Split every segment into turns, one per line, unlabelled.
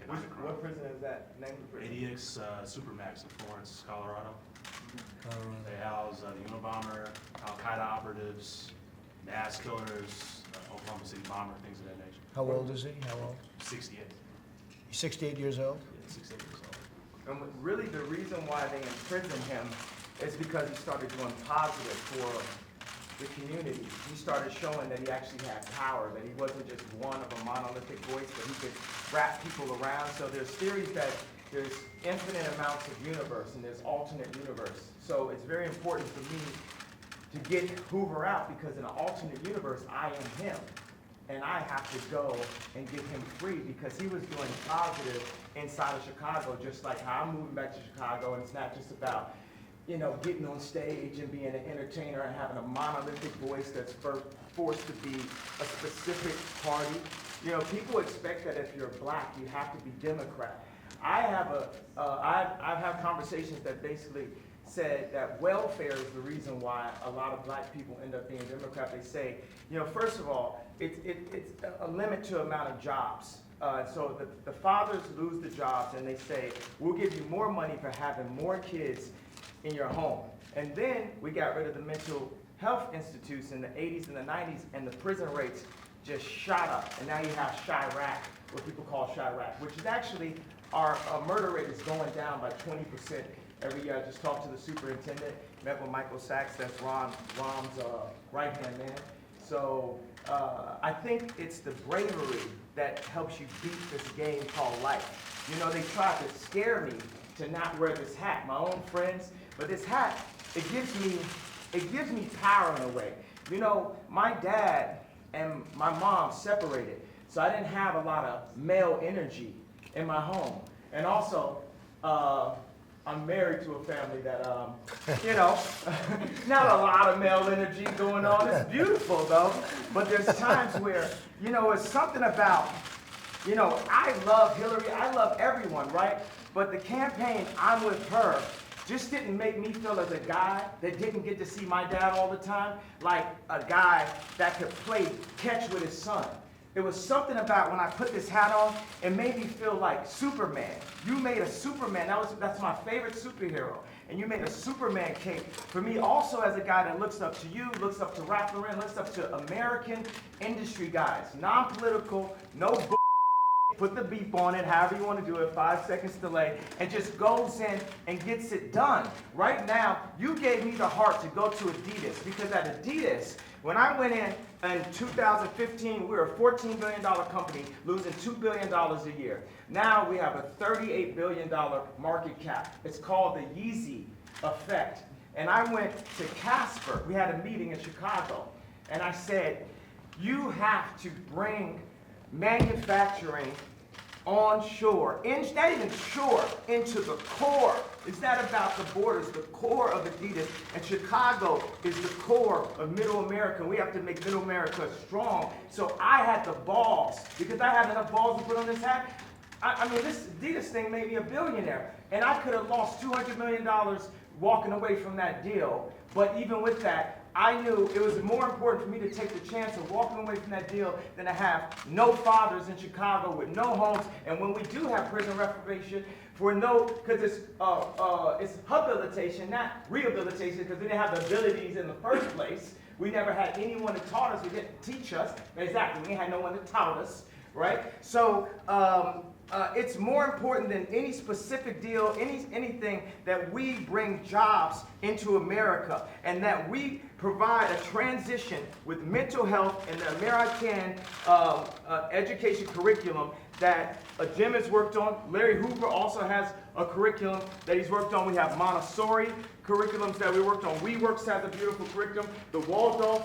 economic crime.
What prison is that? Name of the prison?
ADX Supermax in Florence, Colorado. They house the Unabomber, Al-Qaeda operatives, mass killers, Oklahoma City bomber, things of that nature.
How old is he? How old?
68.
He's 68 years old?
Yeah, 68 years old.
And really the reason why they imprisoned him is because he started doing positive for the community. He started showing that he actually had power, that he wasn't just one of a monolithic voice, but he could wrap people around. So there's theories that there's infinite amounts of universe and there's alternate universe. So it's very important for me to get Hoover out because in an alternate universe, I am him. And I have to go and get him free because he was doing positive inside of Chicago, just like how I'm moving back to Chicago. And it's not just about, you know, getting on stage and being an entertainer and having a monolithic voice that's forced to be a specific party. You know, people expect that if you're black, you have to be Democrat. I've had conversations that basically said that welfare is the reason why a lot of black people end up being Democrat. They say, you know, first of all, it's a limit to amount of jobs. So the fathers lose the jobs and they say, we'll give you more money for having more kids in your home. And then we got rid of the mental health institutes in the 80s and the 90s and the prison rates just shot up. And now you have Chirac, what people call Chirac, which is actually our murder rate is going down by 20% every year. I just talked to the superintendent, met with Michael Sachs, that's Rom's right-hand man. So I think it's the bravery that helps you beat this game called life. You know, they tried to scare me to not wear this hat, my own friends, but this hat, it gives me power in a way. You know, my dad and my mom separated, so I didn't have a lot of male energy in my home. And also, I'm married to a family that, you know, not a lot of male energy going on. It's beautiful though, but there's times where, you know, it's something about, you know, I love Hillary, I love everyone, right? But the campaign, I'm with her, just didn't make me feel as a guy that didn't get to see my dad all the time, like a guy that could play catch with his son. It was something about when I put this hat on, it made me feel like Superman. You made a Superman, that's my favorite superhero. And you made a Superman cape for me also as a guy that looks up to you, looks up to Ralph Lauren, looks up to American industry guys. Non-political, no bull. Put the beep on it, however you want to do it, 5 seconds delay, and just goes in and gets it done. Right now, you gave me the heart to go to Adidas, because at Adidas, when I went in 2015, we were a $14 billion company, losing $2 billion a year. Now we have a $38 billion market cap. It's called the Yeezy effect. And I went to Casper, we had a meeting in Chicago, and I said, you have to bring manufacturing onshore, not even shore, into the core. It's not about the borders, the core of Adidas. And Chicago is the core of Middle America. We have to make Middle America strong. So I had the balls, because I had enough balls to put on this hat. I mean, this Adidas thing made me a billionaire. And I could have lost $200 million walking away from that deal. But even with that, I knew it was more important for me to take the chance of walking away from that deal than to have no fathers in Chicago with no homes. And when we do have prison reformation, because it's habilitation, not rehabilitation, because we didn't have the abilities in the first place. We never had anyone that taught us. We didn't teach us. Exactly, we had no one that taught us, right? So it's more important than any specific deal, anything that we bring jobs into America and that we provide a transition with mental health and the American education curriculum that Jim has worked on. Larry Hoover also has a curriculum that he's worked on. We have Montessori curriculums that we worked on. WeWorks has a beautiful curriculum. The Waldorf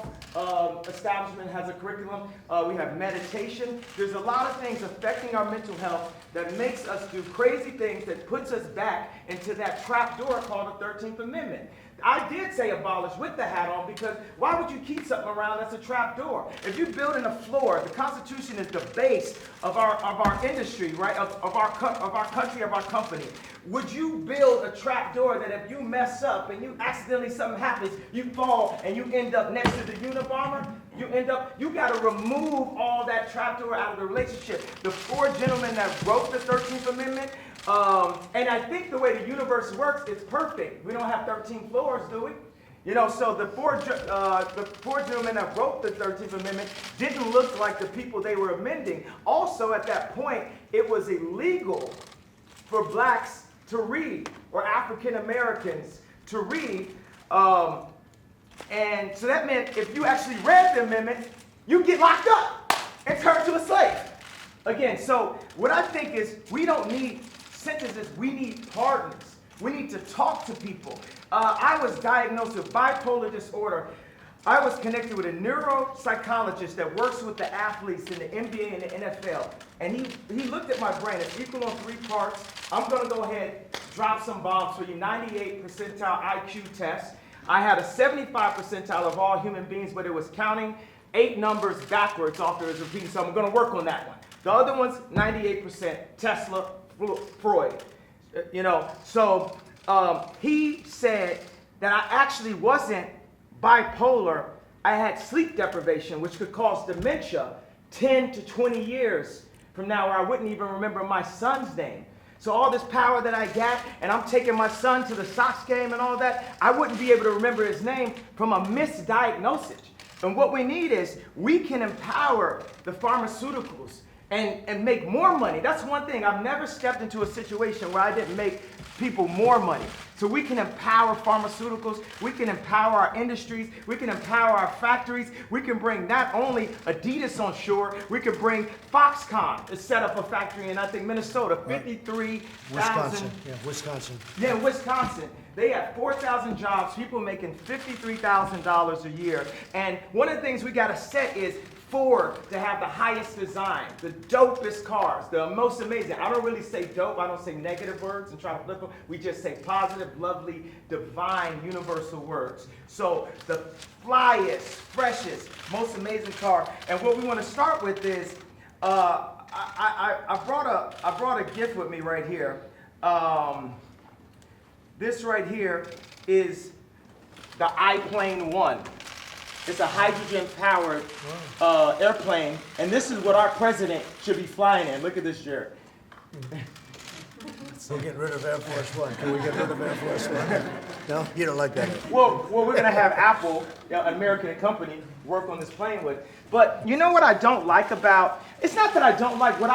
establishment has a curriculum. We have meditation. There's a lot of things affecting our mental health that makes us do crazy things, that puts us back into that trap door called the 13th Amendment. I did say abolish with the hat on, because why would you keep something around that's a trap door? If you build in a floor, the Constitution is the base of our industry, right? Of our country, of our company. Would you build a trap door that if you mess up and you accidentally something happens, you fall and you end up next to the Unabomber? You got to remove all that trap door out of the relationship. The four gentlemen that wrote the 13th Amendment, and I think the way the universe works, it's perfect. We don't have 13 floors, do we? You know, so the four gentlemen that wrote the 13th Amendment didn't look like the people they were amending. Also, at that point, it was illegal for blacks to read, or African Americans to read. And so that meant if you actually read the amendment, you get locked up and turned to a slave. Again, so what I think is we don't need sentences, we need pardons. We need to talk to people. I was diagnosed with bipolar disorder. I was connected with a neuropsychologist that works with the athletes in the NBA and the NFL. And he looked at my brain. It's equal on 3 parts. I'm going to go ahead, drop some bombs for you. 98 percentile IQ test. I had a 75 percentile of all human beings, but it was counting 8 numbers backwards after it was repeating. So I'm going to work on that one. The other one's 98%, Tesla, Freud. You know, so he said that I actually wasn't bipolar. I had sleep deprivation, which could cause dementia 10 to 20 years from now, where I wouldn't even remember my son's name. So all this power that I got, and I'm taking my son to the Sox game and all that, I wouldn't be able to remember his name from a misdiagnosis. And what we need is we can empower the pharmaceuticals and make more money. That's one thing. I've never stepped into a situation where I didn't make people more money. So we can empower pharmaceuticals, we can empower our industries, we can empower our factories, we can bring not only Adidas on shore, we can bring Foxconn to set up a factory in, I think, Minnesota, 53,000.
Wisconsin.
Yeah, Wisconsin. They have 4,000 jobs, people making $53,000 a year. And one of the things we got to set is Ford to have the highest design, the dopest cars, the most amazing. I don't really say dope. I don't say negative words and try to flip them. We just say positive, lovely, divine, universal words. So the flyest, freshest, most amazing car. And what we want to start with is, I brought a gift with me right here. This right here is the iPlane 1. It's a hydrogen-powered airplane, and this is what our president should be flying in. Look at this, Jared.
We'll get rid of Air Force One. Can we get rid of Air Force One? No? You don't like that?
Well, we're going to have Apple, an American company, work on this plane with. But you know what I don't like about, it's not that I don't like, what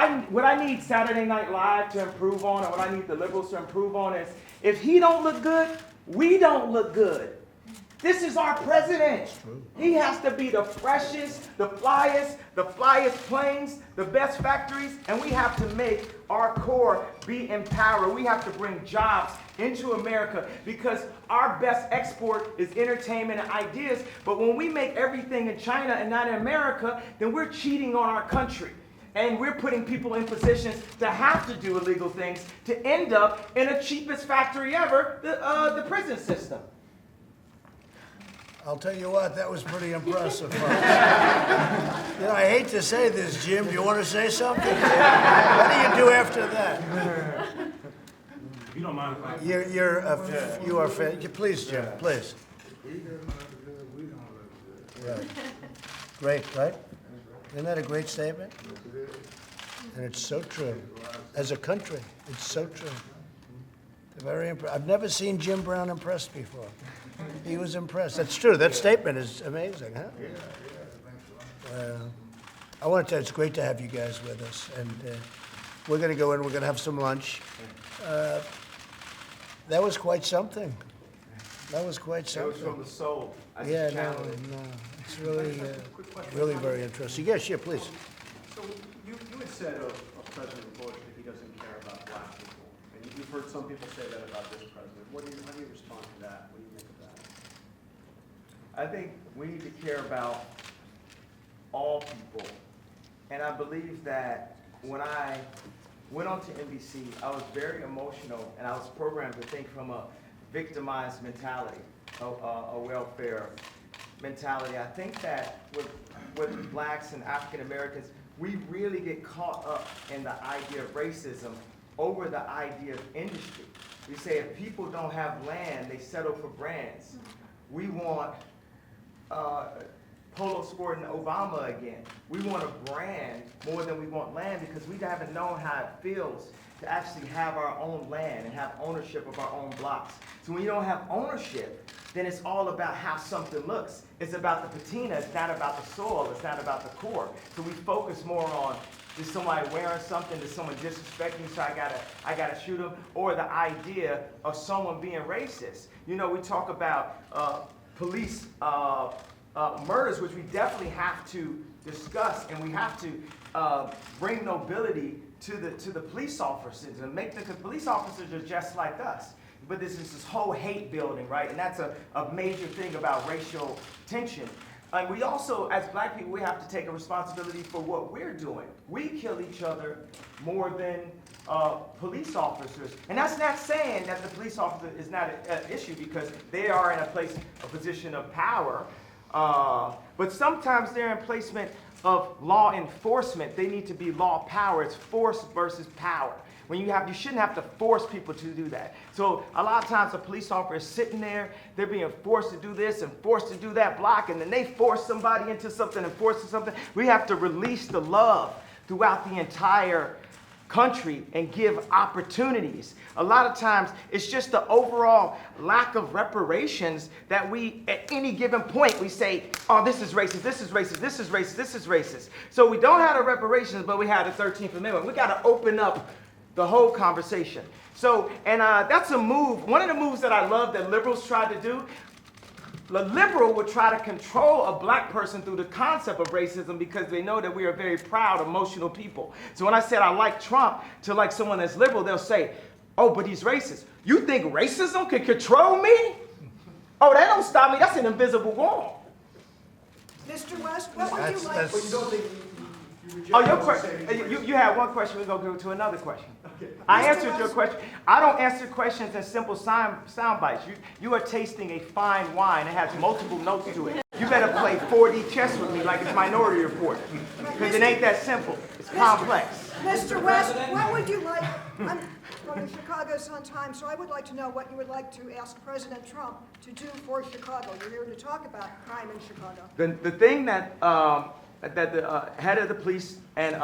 I need Saturday Night Live to improve on, or what I need the liberals to improve on is, if he don't look good, we don't look good. This is our president. He has to be the freshest, the flyest planes, the best factories, and we have to make our core be empowered. We have to bring jobs into America, because our best export is entertainment and ideas. But when we make everything in China and not in America, then we're cheating on our country. And we're putting people in positions to have to do illegal things to end up in the cheapest factory ever, the prison system.
I'll tell you what, that was pretty impressive, folks. You know, I hate to say this, Jim. Do you want to say something? What do you do after that?
If you don't mind if I...
You are please, Jim, please. Right. Great, right? Isn't that a great statement? And it's so true. As a country, it's so true. Very impressed. I've never seen Jim Brown impressed before. He was impressed. That's true. That statement is amazing, huh? I want to tell you, it's great to have you guys with us. And we're going to go in, we're going to have some lunch. That was quite something. That was quite something.
It was from the soul.
Yeah, no. It's really, really very interesting. Yes, yeah, please.
So you had said of President Bush that he doesn't care about black people. And you've heard some people say that about this president. How do you respond to that? What do you think of that?
I think we need to care about all people. And I believe that when I went on to NBC, I was very emotional, and I was programmed to think from a victimized mentality. a welfare mentality. I think that with blacks and African Americans, we really get caught up in the idea of racism over the idea of industry. We say if people don't have land, they settle for brands. We want Polo Sport and Obama again. We want a brand more than we want land because we haven't known how it feels to actually have our own land and have ownership of our own blocks. So when you don't have ownership, then it's all about how something looks. It's about the patina, it's not about the soil, it's not about the core. So we focus more on, is somebody wearing something, is someone disrespecting, so I gotta shoot them, or the idea of someone being racist. You know, we talk about police murders, which we definitely have to discuss, and we have to bring nobility to the police officers and make the police officers are just like us. But this is this whole hate building, right? And that's a major thing about racial tension. And we also, as black people, we have to take a responsibility for what we're doing. We kill each other more than police officers. And that's not saying that the police officer is not an issue because they are in a position of power. But sometimes they're in placement of law enforcement. They need to be law power. It's force versus power. When you shouldn't have to force people to do that. So a lot of times a police officer is sitting there, they're being forced to do this and forced to do that block, and then they force somebody into something and force something. We have to release the love throughout the entire country and give opportunities. A lot of times it's just the overall lack of reparations that we, at any given point, we say, oh, this is racist, this is racist, this is racist, this is racist. So we don't have the reparations, but we have the 13th Amendment. We got to open up the whole conversation. So, and that's a move, one of the moves that I love that liberals tried to do. The liberal would try to control a black person through the concept of racism because they know that we are very proud, emotional people. So when I said I like Trump to like someone that's liberal, they'll say, oh, but he's racist. You think racism can control me? Oh, that don't stop me. That's an invisible wall.
Mr. West, what would you like?
But you don't think
Oh, your question. You had one question. We're going to go to another question. Okay. I answered your question. I don't answer questions in simple sound bites. You are tasting a fine wine. It has multiple notes to it. You better play 4D chess with me like it's Minority Report. Because it ain't that simple. It's complex.
Mr. West, what would you like? I'm going to Chicago sometime, so I would like to know what you would like to ask President Trump to do for Chicago. You're here to talk about crime in Chicago.
The thing that the head of the police and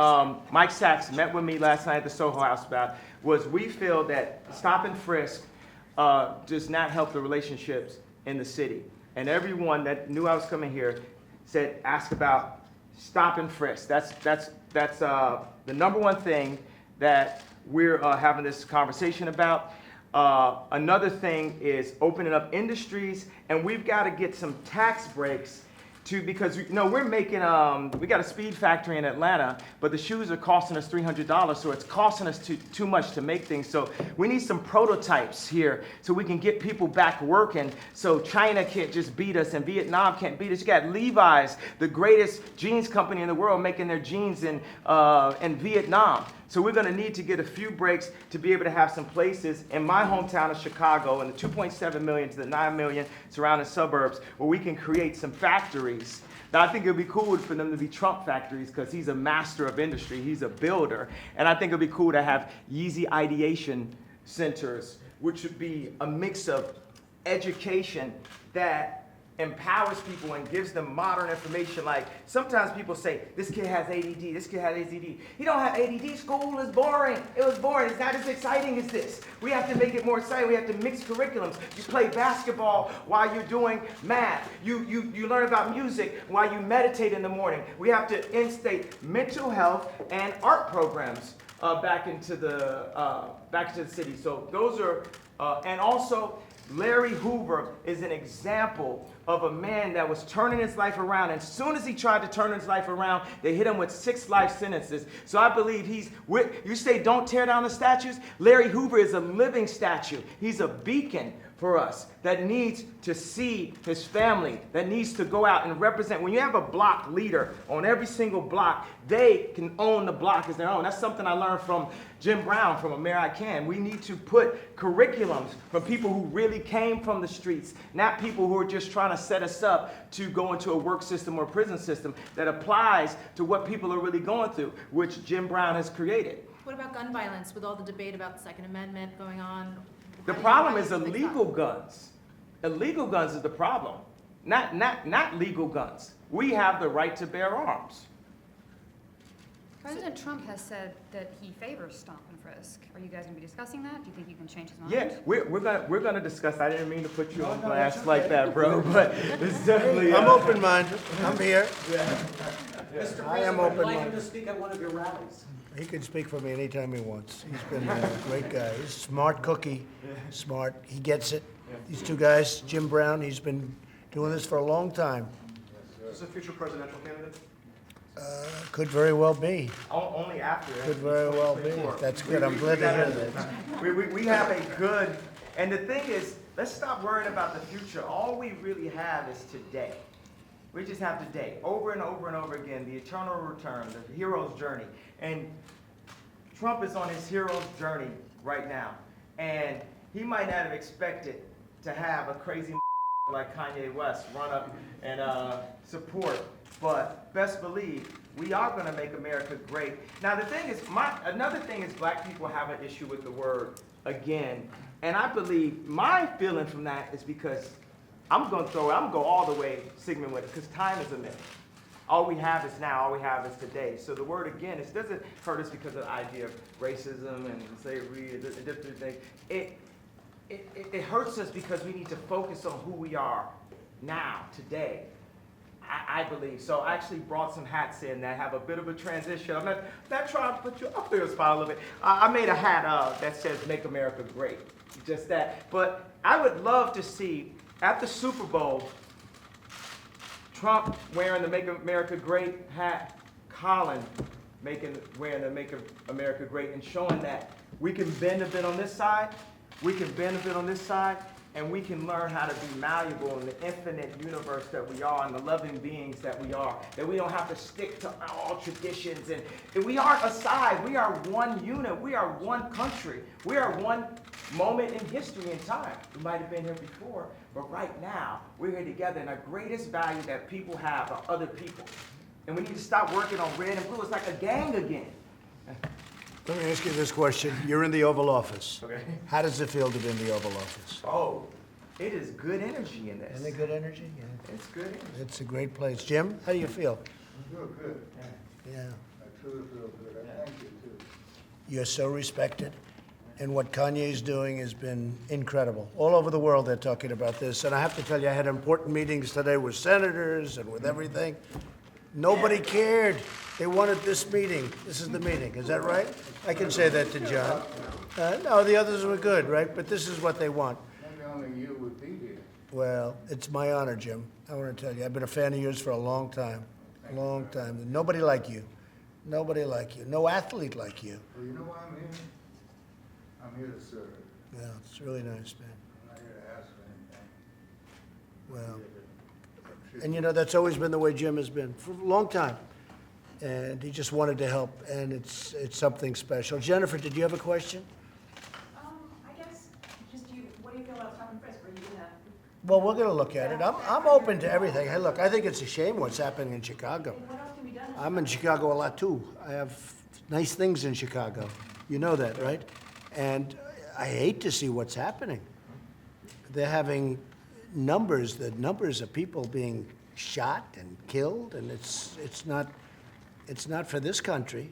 Mike Sachs met with me last night at the Soho House about was we feel that stop and frisk does not help the relationships in the city. And everyone that knew I was coming here said, ask about stop and frisk. That's the number one thing that we're having this conversation about. Another thing is opening up industries, and we've got to get some tax breaks because we're making we got a speed factory in Atlanta, but the shoes are costing us $300, so it's costing us too much to make things. So we need some prototypes here so we can get people back working. So China can't just beat us and Vietnam can't beat us. You got Levi's, the greatest jeans company in the world, making their jeans in Vietnam. So we're going to need to get a few breaks to be able to have some places in my hometown of Chicago and the 2.7 million to the 9 million surrounding suburbs where we can create some factories. Now, I think it would be cool for them to be Trump factories because he's a master of industry. He's a builder. And I think it would be cool to have Yeezy ideation centers, which would be a mix of education that empowers people and gives them modern information. Like sometimes people say, this kid has ADD, this kid has ADD. He don't have ADD, school is boring. It was boring, it's not as exciting as this. We have to make it more exciting, we have to mix curriculums. You play basketball while you're doing math. You learn about music while you meditate in the morning. We have to instate mental health and art programs back into the city. So those are, and also Larry Hoover is an example of a man that was turning his life around. And as soon as he tried to turn his life around, they hit him with 6 life sentences. So I believe you say don't tear down the statues. Larry Hoover is a living statue. He's a beacon for us, that needs to see his family, that needs to go out and represent. When you have a block leader on every single block, they can own the block as their own. That's something I learned from Jim Brown from A Mayor I Can. We need to put curriculums from people who really came from the streets, not people who are just trying to set us up to go into a work system or prison system that applies to what people are really going through, which Jim Brown has created.
What about gun violence with all the debate about the Second Amendment going on?
The problem is illegal guns. Illegal guns is the problem, not legal guns. We have the right to bear arms.
President Trump has said that he favors stop and frisk. Are you guys going to be discussing that? Do you think you can change his mind?
Yeah, we're gonna discuss. I didn't mean to put you on blast like that, bro, but it's definitely.
I'm open-minded. I'm here.
Mr.
I am
President, would you like him
open-minded.
to speak at one of your rallies?
He can speak for me anytime he wants. He's been a great guy. He's a smart cookie, smart. He gets it. These two guys, Jim Brown, he's been doing this for a long time.
Is this a future presidential candidate?
Could very well be.
Only after.
Could very well be.
2024.
That's good. I'm glad to hear that.
We have a good, and the thing is, let's stop worrying about the future. All we really have is today. We just have today, over and over and over again, the eternal return, the hero's journey. And Trump is on his hero's journey right now. And he might not have expected to have a crazy like Kanye West run up and support. But best believe, we are going to make America great. Now the thing is, another thing is black people have an issue with the word again. And I believe my feeling from that is because I'm going to go all the way Sigmund with it, because time is a minute. All we have is now, all we have is today. So the word again, it doesn't hurt us because of the idea of racism and slavery, a different thing. It hurts us because we need to focus on who we are now, today. I believe. So I actually brought some hats in that have a bit of a transition. I'm not trying to put you up there a spot a little bit. I made a hat that says Make America Great. Just that. But I would love to see, at the Super Bowl, Trump wearing the Make America Great hat, Colin wearing the Make America Great, and showing that we can bend a bit on this side, we can bend a bit on this side, and we can learn how to be malleable in the infinite universe that we are and the loving beings that we are. That we don't have to stick to all traditions. And we aren't a side. We are one unit. We are one country. We are one moment in history and time. We might have been here before, but right now, we're here together. And the greatest value that people have are other people. And we need to stop working on red and blue. It's like a gang again.
Let me ask you this question. You're in the Oval Office.
Okay.
How does it feel to be in the Oval Office?
Oh, it is good energy in this.
Isn't it good energy? Yeah.
It's good energy.
It's a great place. Jim, how do you feel?
I feel good.
Yeah.
I truly feel good. I thank you too.
You're so respected. And what Kanye's doing has been incredible. All over the world they're talking about this. And I have to tell you, I had important meetings today with senators and with everything. Nobody cared. They wanted this meeting. This is the meeting. Is that right? I can say that to John. No, the others were good, right? But this is what they want.
Maybe only you would be here.
Well, it's my honor, Jim. I want to tell you, I've been a fan of yours for a long time. Long time. Nobody like you. Nobody like you. No athlete like you.
Well, you know why I'm here? I'm here to serve.
Yeah, it's really nice, man.
I'm not here to ask for anything.
Well,
I'm
and you know, that's always been the way Jim has been for a long time. And he just wanted to help, and it's something special. Jennifer, did you have a question?
I guess, what do you feel about stop and frisk? Are you gonna?
Well, we're going to look at it. I'm open to everything. Hey, look, I think it's a shame what's happening in Chicago.
What else can be done?
I'm in Chicago a lot, too. I have nice things in Chicago. You know that, right? And I hate to see what's happening. They're having numbers of people being shot and killed, and it's not for this country.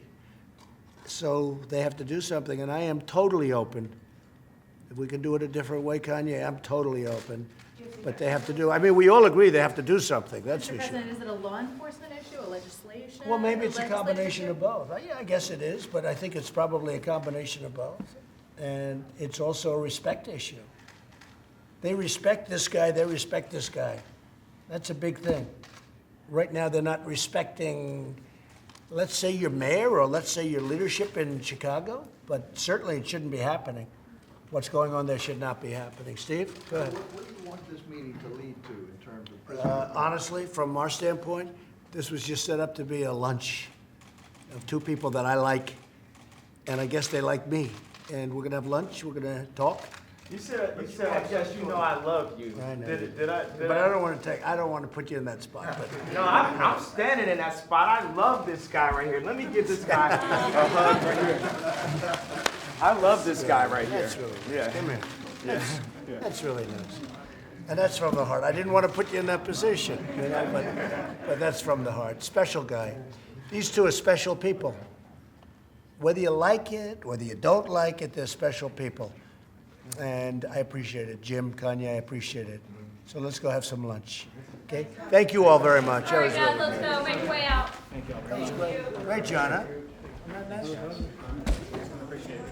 So they have to do something, and I am totally open. If we can do it a different way, Kanye, I'm totally open. But they have to do, I mean, we all agree they have to do something, that's
Mr.
for sure.
President, is it a law enforcement issue, a legislation?
Well, maybe it's a
legislative
combination
issue?
of both. Yeah, I guess it is, but I think it's probably a combination of both. And it's also a respect issue. They respect this guy, they respect this guy. That's a big thing. Right now, they're not respecting, let's say, your mayor or let's say your leadership in Chicago, but certainly it shouldn't be happening. what's going on there should not be happening. Steve, go ahead.
What do you want this meeting to lead to in terms of President?
Honestly, from our standpoint, this was just set up to be a lunch of two people that I like, and I guess they like me. And we're gonna have lunch, we're gonna talk.
You said, I guess you know I love you.
I know.
Did I?
But I don't want to put you in that spot, but.
No, I'm standing in that spot. I love this guy right here. Let me give this guy a hug right here. I love this guy right here.
That's really nice.
Yeah.
Come here. That's really nice. And that's from the heart. I didn't want to put you in that position, you know, but that's from the heart. Special guy. These two are special people. Whether you like it, whether you don't like it, they're special people. And I appreciate it. Jim, Kanye, I appreciate it. So let's go have some lunch. Okay? Thank you all very much.
All right, guys, let's go. Make your way out.
That was great, John, huh? Isn't that nice?
Appreciate it.